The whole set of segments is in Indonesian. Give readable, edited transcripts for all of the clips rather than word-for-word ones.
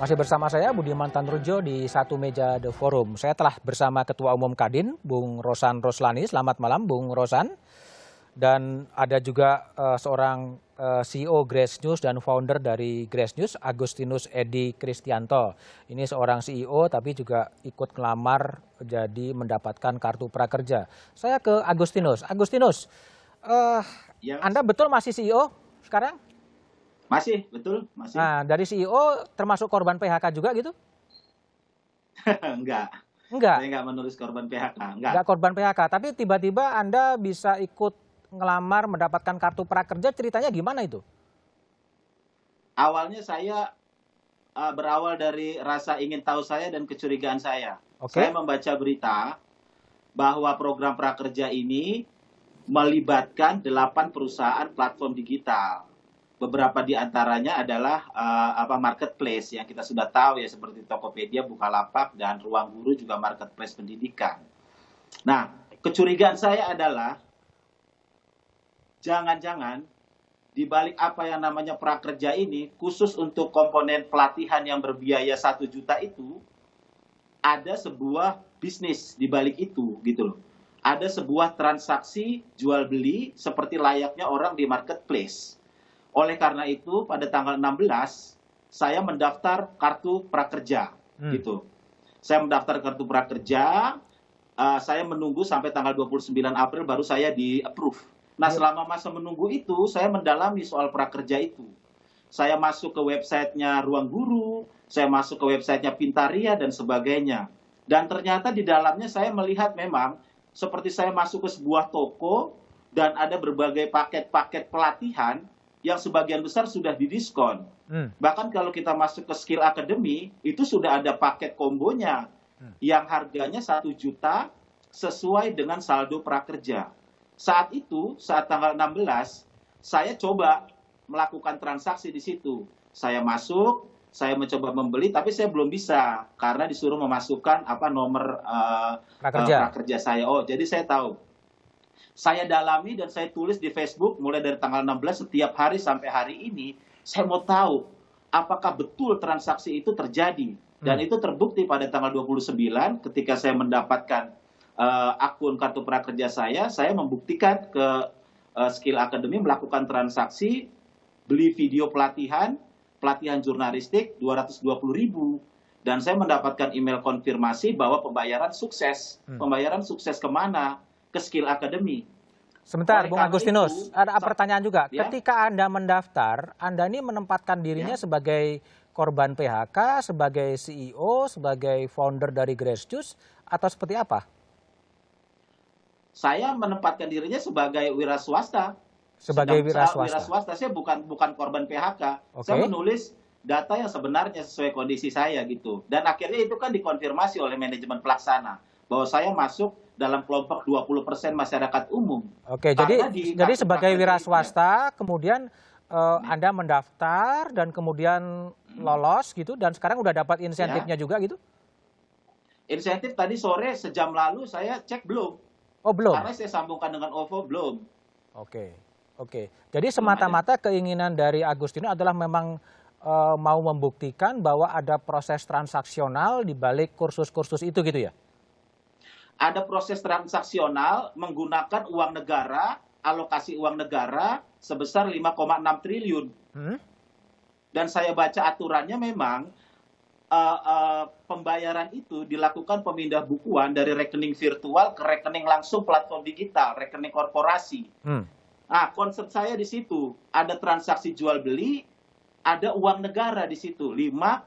Masih bersama saya Budiman Tanrujo di Satu Meja The Forum. Saya telah bersama Ketua Umum Kadin, Bung Rosan Roslani. Selamat malam, Bung Rosan. Dan ada juga seorang CEO Grace News dan founder dari Grace News, Agustinus Edi Kristianto. Ini seorang CEO tapi juga ikut ngelamar jadi mendapatkan kartu prakerja. Saya ke Agustinus. Agustinus, Ya, Anda betul masih CEO sekarang? masih, betul, masih. Nah, dari CEO termasuk korban PHK juga gitu? Enggak, Enggak. saya enggak menulis korban PHK, enggak. Nggak korban PHK, tapi tiba-tiba Anda bisa ikut ngelamar mendapatkan kartu prakerja, ceritanya gimana itu? Awalnya saya berawal dari rasa ingin tahu saya dan kecurigaan saya. Saya Oke? membaca berita bahwa program prakerja ini melibatkan 8 perusahaan platform digital. Beberapa di antaranya adalah marketplace yang kita sudah tahu ya, seperti Tokopedia, Bukalapak, dan Ruang Guru juga marketplace pendidikan. Nah, kecurigaan saya adalah jangan-jangan di balik apa yang namanya prakerja ini, khusus untuk komponen pelatihan yang berbiaya 1 juta itu, ada sebuah bisnis di balik itu, gitu loh. Ada sebuah transaksi jual beli seperti layaknya orang di marketplace. Oleh karena itu, pada tanggal 16, saya mendaftar kartu prakerja, gitu. Saya mendaftar kartu prakerja, saya menunggu sampai tanggal 29 April baru saya di-approve. Nah, selama masa menunggu itu, saya mendalami soal prakerja itu. Saya masuk ke websitenya Ruang Guru, saya masuk ke websitenya Pintaria, dan sebagainya. Dan ternyata di dalamnya saya melihat memang, seperti saya masuk ke sebuah toko, dan ada berbagai paket-paket pelatihan, yang sebagian besar sudah didiskon. Bahkan kalau kita masuk ke Skill Academy, itu sudah ada paket kombonya, yang harganya 1 juta sesuai dengan saldo prakerja. Saat itu, saat tanggal 16, saya coba melakukan transaksi di situ. Saya masuk, saya mencoba membeli, tapi saya belum bisa karena disuruh memasukkan nomor prakerja saya. Oh, jadi saya tahu. Saya dalami dan saya tulis di Facebook mulai dari tanggal 16 setiap hari sampai hari ini. Saya mau tahu apakah betul transaksi itu terjadi. Dan itu terbukti pada tanggal 29 ketika saya mendapatkan akun kartu prakerja saya membuktikan ke Skill Academy melakukan transaksi beli video pelatihan jurnalistik 220.000. Dan saya mendapatkan email konfirmasi bahwa pembayaran sukses. Pembayaran sukses kemana? Ke Skill Academy. Sebentar, Bung Agustinus, ada itu, pertanyaan juga. Ya? Ketika Anda mendaftar, Anda ini menempatkan dirinya sebagai korban PHK, sebagai CEO, sebagai founder dari Grace News, atau seperti apa? Saya menempatkan dirinya sebagai wira swasta. Sebagai wira swasta. Wira swasta, saya bukan korban PHK. Oke. Saya menulis data yang sebenarnya sesuai kondisi saya gitu. Dan akhirnya itu kan dikonfirmasi oleh manajemen pelaksana bahwa saya masuk dalam kelompok 20% masyarakat umum. Oke, jadi sebagai wira swasta, kemudian Anda mendaftar dan kemudian lolos gitu, dan sekarang udah dapat insentifnya juga gitu? Insentif tadi sore sejam lalu saya cek belum. Oh, belum? Karena saya sambungkan dengan OVO belum. Oke. Jadi semata-mata keinginan dari Agustinus adalah memang mau membuktikan bahwa ada proses transaksional di balik kursus-kursus itu gitu ya? Ada proses transaksional menggunakan uang negara, alokasi uang negara sebesar 5,6 triliun. Dan saya baca aturannya memang pembayaran itu dilakukan pemindah bukuan dari rekening virtual ke rekening langsung platform digital, rekening korporasi. Nah, konsep saya di situ, ada transaksi jual beli, ada uang negara di situ, 5,6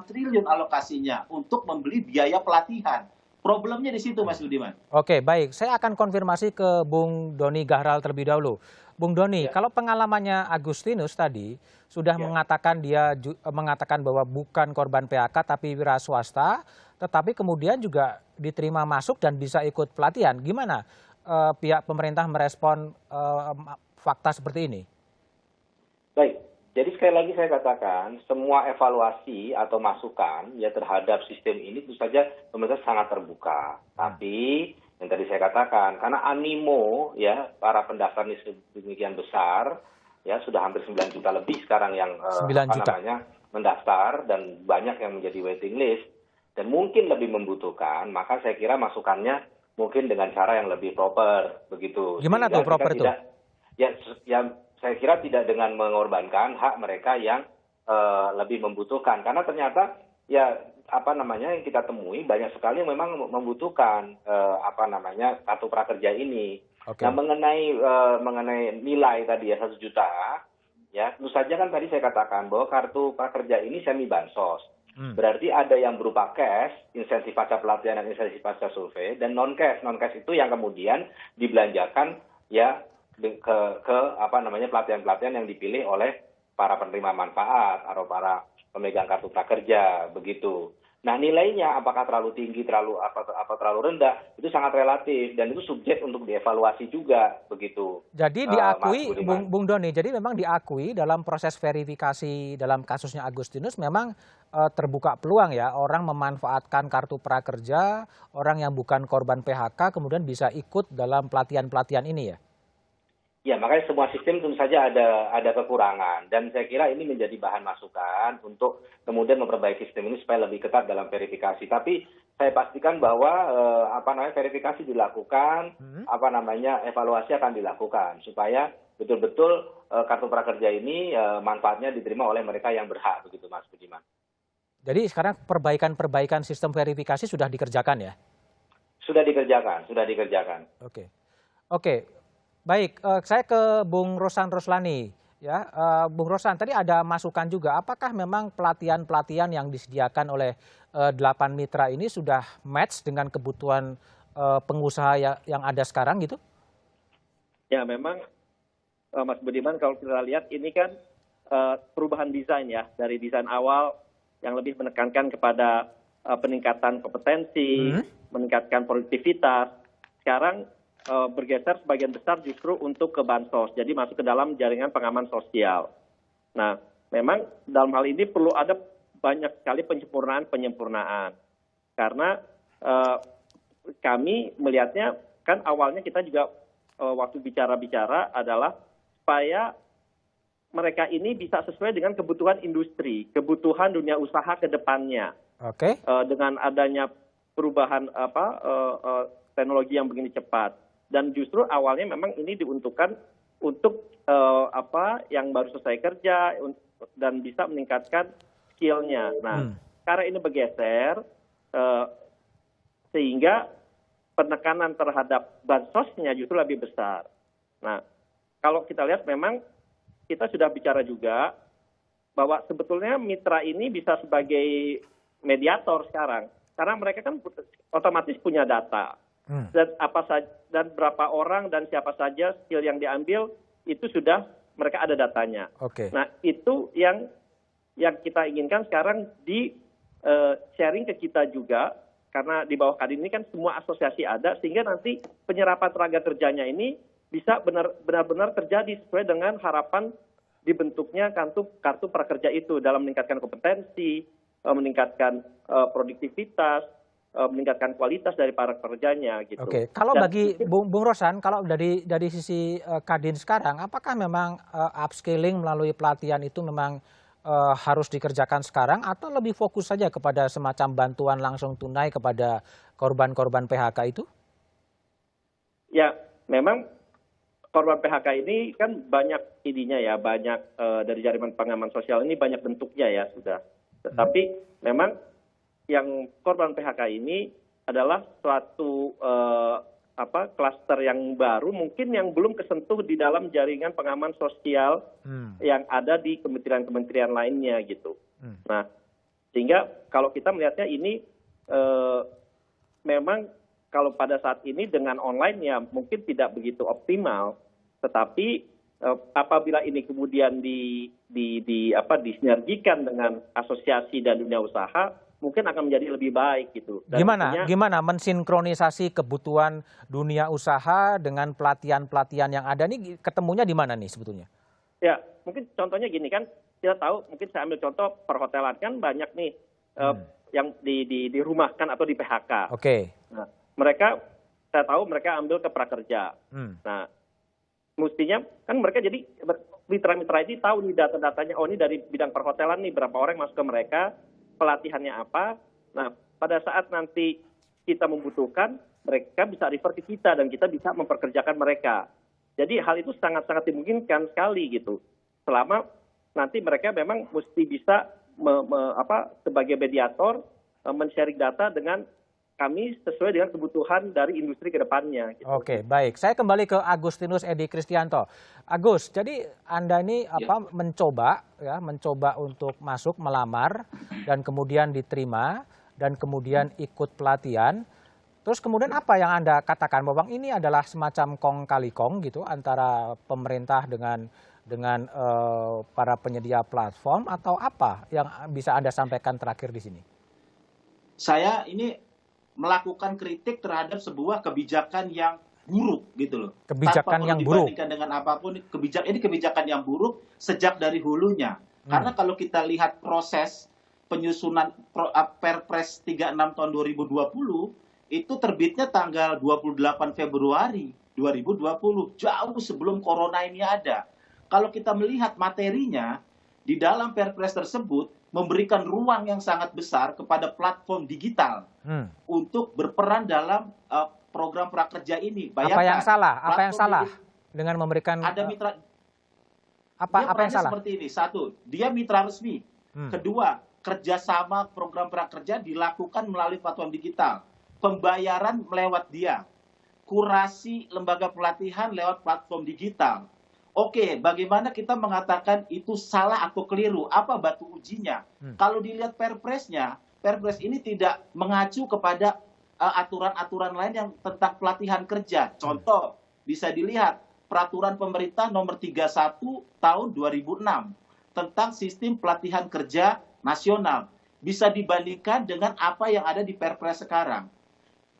triliun alokasinya untuk membeli biaya pelatihan. Problemnya di situ, Mas Budiman. Oke, baik. Saya akan konfirmasi ke Bung Doni Gahral terlebih dahulu. Bung Doni, kalau pengalamannya Agustinus tadi sudah mengatakan mengatakan bahwa bukan korban PHK tapi wira swasta, tetapi kemudian juga diterima masuk dan bisa ikut pelatihan. Gimana pihak pemerintah merespon fakta seperti ini? Baik. Jadi sekali lagi saya katakan, semua evaluasi atau masukan ya terhadap sistem ini tentu saja pemerintah sangat terbuka. Tapi yang tadi saya katakan, karena animo ya para pendaftar ini sedemikian besar, ya sudah hampir 9 juta lebih sekarang yang mendaftar dan banyak yang menjadi waiting list dan mungkin lebih membutuhkan, maka saya kira masukannya mungkin dengan cara yang lebih proper begitu. Gimana Sehingga tuh proper kita itu? tidak, ya saya kira tidak dengan mengorbankan hak mereka yang lebih membutuhkan, karena ternyata ya yang kita temui banyak sekali yang memang membutuhkan kartu prakerja ini. Oke. Nah mengenai nilai tadi ya 1 juta, ya tentu saja kan tadi saya katakan bahwa kartu prakerja ini semi bansos. Berarti ada yang berupa cash, insentif pasca pelatihan dan insentif pasca survei, dan non cash. Non cash itu yang kemudian dibelanjakan ya ke pelatihan-pelatihan yang dipilih oleh para penerima manfaat atau para pemegang kartu prakerja begitu. Nah nilainya apakah terlalu tinggi, terlalu rendah, itu sangat relatif dan itu subjek untuk dievaluasi juga begitu. Jadi diakui, Bung Doni, jadi memang diakui dalam proses verifikasi dalam kasusnya Agustinus memang terbuka peluang ya orang memanfaatkan kartu prakerja, orang yang bukan korban PHK kemudian bisa ikut dalam pelatihan-pelatihan ini ya? Ya, makanya semua sistem tentu saja ada kekurangan dan saya kira ini menjadi bahan masukan untuk kemudian memperbaiki sistem ini supaya lebih ketat dalam verifikasi. Tapi saya pastikan bahwa verifikasi dilakukan, evaluasi akan dilakukan supaya betul-betul kartu prakerja ini manfaatnya diterima oleh mereka yang berhak begitu Mas Budiman. Jadi sekarang perbaikan sistem verifikasi sudah dikerjakan ya? Sudah dikerjakan. Oke. Baik, saya ke Bung Rosan Roslani. Ya, Bung Rosan, tadi ada masukan juga. Apakah memang pelatihan-pelatihan yang disediakan oleh 8 mitra ini sudah match dengan kebutuhan pengusaha yang ada sekarang gitu? Ya, memang Mas Budiman kalau kita lihat ini kan perubahan desain ya. Dari desain awal yang lebih menekankan kepada peningkatan kompetensi, meningkatkan produktivitas. Sekarang bergeser sebagian besar justru untuk ke bansos, jadi masuk ke dalam jaringan pengaman sosial. Nah, memang dalam hal ini perlu ada banyak sekali penyempurnaan. Karena kami melihatnya, kan awalnya kita juga waktu bicara-bicara adalah supaya mereka ini bisa sesuai dengan kebutuhan industri, kebutuhan dunia usaha ke depannya. Oke. Dengan adanya perubahan teknologi yang begini cepat. Dan justru awalnya memang ini diuntukkan untuk yang baru selesai kerja dan bisa meningkatkan skill-nya. Nah, karena ini bergeser sehingga penekanan terhadap bansosnya justru lebih besar. Nah, kalau kita lihat memang kita sudah bicara juga bahwa sebetulnya mitra ini bisa sebagai mediator sekarang. Karena mereka kan otomatis punya data. Dan dan berapa orang dan siapa saja skill yang diambil itu sudah mereka ada datanya. Nah itu yang kita inginkan sekarang di sharing ke kita juga karena di bawah Kadin ini kan semua asosiasi ada sehingga nanti penyerapan tenaga kerjanya ini bisa benar-benar terjadi sesuai dengan harapan dibentuknya kartu prakerja itu dalam meningkatkan kompetensi, meningkatkan produktivitas, meningkatkan kualitas dari para pekerjanya gitu. Oke, kalau bagi Bung Rosan, kalau dari sisi Kadin sekarang, apakah memang upscaling melalui pelatihan itu memang harus dikerjakan sekarang atau lebih fokus saja kepada semacam bantuan langsung tunai kepada korban-korban PHK itu? Ya, memang korban PHK ini kan banyak ininya ya, banyak dari jaringan pengaman sosial ini banyak bentuknya ya sudah. Tetapi memang yang korban PHK ini adalah suatu klaster yang baru mungkin yang belum kesentuh di dalam jaringan pengaman sosial yang ada di kementerian-kementerian lainnya gitu. Nah, sehingga kalau kita melihatnya ini memang kalau pada saat ini dengan online ya mungkin tidak begitu optimal, tetapi apabila ini kemudian disinergikan dengan asosiasi dan dunia usaha mungkin akan menjadi lebih baik gitu. Dan gimana mensinkronisasi kebutuhan dunia usaha dengan pelatihan-pelatihan yang ada nih ketemunya di mana nih sebetulnya? Ya, mungkin contohnya gini kan, kita tahu mungkin saya ambil contoh perhotelan kan banyak nih yang dirumahkan atau di PHK. Oke. Nah, saya tahu mereka ambil ke prakerja. Nah, mestinya kan mereka jadi mitra-mitra ini tahu nih data-datanya, oh ini dari bidang perhotelan nih, berapa orang yang masuk ke mereka, pelatihannya apa. Nah, pada saat nanti kita membutuhkan, mereka bisa refer ke kita dan kita bisa memperkerjakan mereka. Jadi hal itu sangat-sangat dimungkinkan sekali gitu. Selama nanti mereka memang mesti bisa sebagai mediator men-sharing data dengan kami sesuai dengan kebutuhan dari industri ke depannya. Gitu. Oke, baik. Saya kembali ke Agustinus Edi Kristianto. Agus, jadi Anda ini mencoba untuk masuk melamar dan kemudian diterima dan kemudian ikut pelatihan. Terus kemudian apa yang Anda katakan bahwa ini adalah semacam kong kali kong gitu antara pemerintah dengan para penyedia platform, atau apa yang bisa Anda sampaikan terakhir di sini? Saya ini melakukan kritik terhadap sebuah kebijakan yang buruk gitu loh. Kebijakan yang buruk. Dibandingkan dengan apapun, ini kebijakan yang buruk sejak dari hulunya. Karena kalau kita lihat proses penyusunan Perpres 36 tahun 2020 itu terbitnya tanggal 28 Februari 2020, jauh sebelum corona ini ada. Kalau kita melihat materinya di dalam Perpres tersebut memberikan ruang yang sangat besar kepada platform digital untuk berperan dalam program prakerja ini. Bayangkan, apa yang salah dengan memberikan ada mitra? Apa yang salah? Seperti ini. Satu, dia mitra resmi. Kedua, kerjasama program prakerja dilakukan melalui platform digital. Pembayaran melewat dia. Kurasi lembaga pelatihan lewat platform digital. Oke, bagaimana kita mengatakan itu salah atau keliru? Apa batu ujinya? Kalau dilihat Perpresnya, Perpres ini tidak mengacu kepada aturan-aturan lain yang tentang pelatihan kerja. Contoh, bisa dilihat Peraturan Pemerintah Nomor 31 Tahun 2006 tentang Sistem Pelatihan Kerja Nasional. Bisa dibandingkan dengan apa yang ada di Perpres sekarang.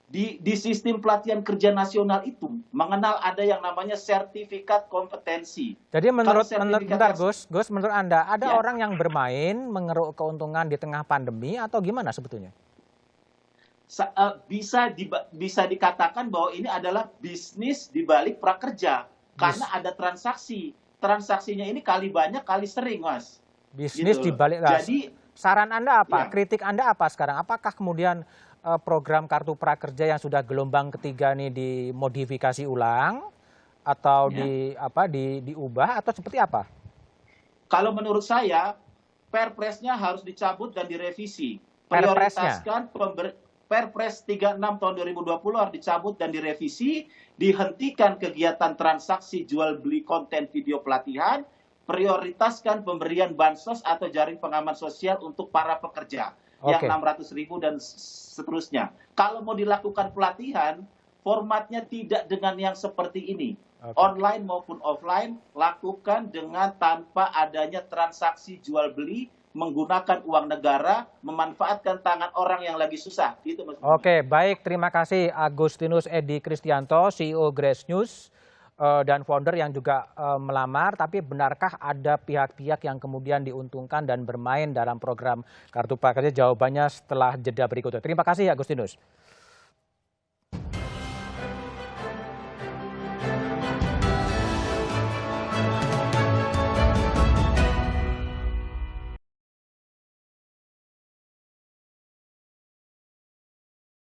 Di sistem pelatihan kerja nasional itu mengenal ada yang namanya sertifikat kompetensi. Jadi menurut menurut Anda ada orang yang bermain mengeruk keuntungan di tengah pandemi atau gimana sebetulnya? Bisa dikatakan bahwa ini adalah bisnis di balik prakerja karena ada transaksi. Transaksinya ini kali banyak kali sering, Mas. Bisnis di balik. Jadi saran Anda apa? Kritik Anda apa sekarang? Apakah kemudian program kartu prakerja yang sudah gelombang ketiga ini dimodifikasi ulang atau diubah atau seperti apa? Kalau menurut saya Perpresnya harus dicabut dan direvisi. Prioritaskan Perpres 36 tahun 2020 harus dicabut dan direvisi, dihentikan kegiatan transaksi jual beli konten video pelatihan, prioritaskan pemberian bansos atau jaring pengaman sosial untuk para pekerja. Yang 600.000 dan seterusnya. Kalau mau dilakukan pelatihan, formatnya tidak dengan yang seperti ini. Online maupun offline, lakukan dengan tanpa adanya transaksi jual beli, menggunakan uang negara, memanfaatkan tangan orang yang lagi susah. Gitu, Mas. Oke, baik. Terima kasih Agustinus Edi Kristianto, CEO Grace News dan founder yang juga melamar. Tapi benarkah ada pihak-pihak yang kemudian diuntungkan dan bermain dalam program Kartu Prakerja? Jawabannya setelah jeda berikutnya. Terima kasih Agustinus.